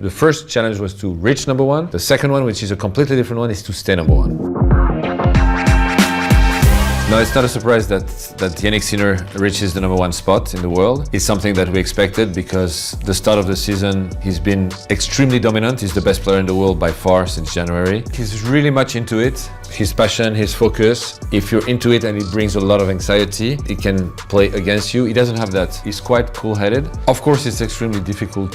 The first challenge was to reach number one. The second one, which is a completely different one, is to stay number one. No, it's not a surprise that Jannik Sinner reaches the number one spot in the world. It's something that we expected because the start of the season, he's been extremely dominant. He's the best player in the world by far since January. He's really much into it. His passion, his focus. If you're into it and it brings a lot of anxiety, it can play against you. He doesn't have that. He's quite cool-headed. Of course, it's extremely difficult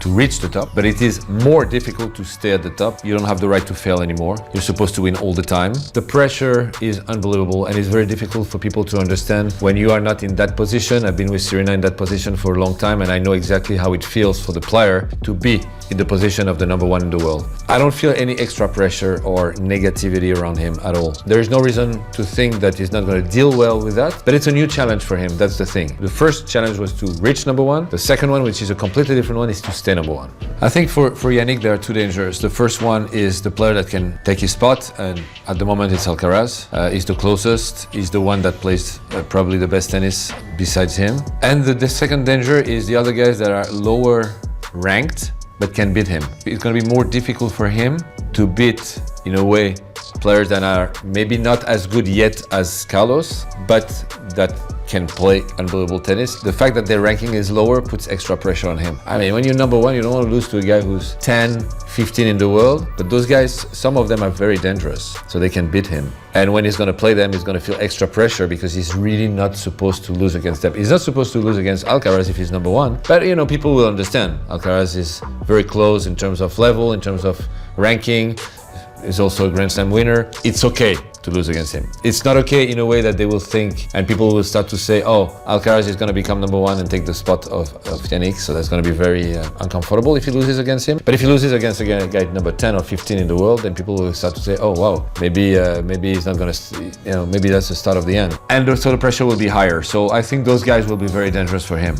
to reach the top, but it is more difficult to stay at the top. You don't have the right to fail anymore. You're supposed to win all the time. The pressure is unbelievable and it's very difficult for people to understand when you are not in that position. I've been with Serena in that position for a long time and I know exactly how it feels for the player to be in the position of the number one in the world. I don't feel any extra pressure or negativity around him at all. There is no reason to think that he's not going to deal well with that, but it's a new challenge for him. That's the thing. The first challenge was to reach number one. The second one, which is a completely different one, is to stay number one. I think for Jannik, there are two dangers. The first one is the player that can take his spot, and at the moment it's Alcaraz. He's the closest. He's the one that plays probably the best tennis besides him. And the second danger is the other guys that are lower ranked but can beat him. It's going to be more difficult for him to beat, in a way, players that are maybe not as good yet as Carlos, but that can play unbelievable tennis. The fact that their ranking is lower puts extra pressure on him. I mean, when you're number one, you don't want to lose to a guy who's 10, 15 in the world, but those guys, some of them are very dangerous, so they can beat him. And when he's going to play them, he's going to feel extra pressure because he's really not supposed to lose against them. He's not supposed to lose against Alcaraz if he's number one, but you know, people will understand. Alcaraz is very close in terms of level, in terms of ranking. He's also a Grand Slam winner. It's okay to lose against him. It's not okay in a way that they will think and people will start to say, oh, Alcaraz is going to become number one and take the spot of Jannik, so that's going to be very uncomfortable if he loses against him. But if he loses against a guy number 10 or 15 in the world, then people will start to say, oh wow, maybe he's not going to, maybe that's the start of the end. And so the pressure will be higher. So I think those guys will be very dangerous for him.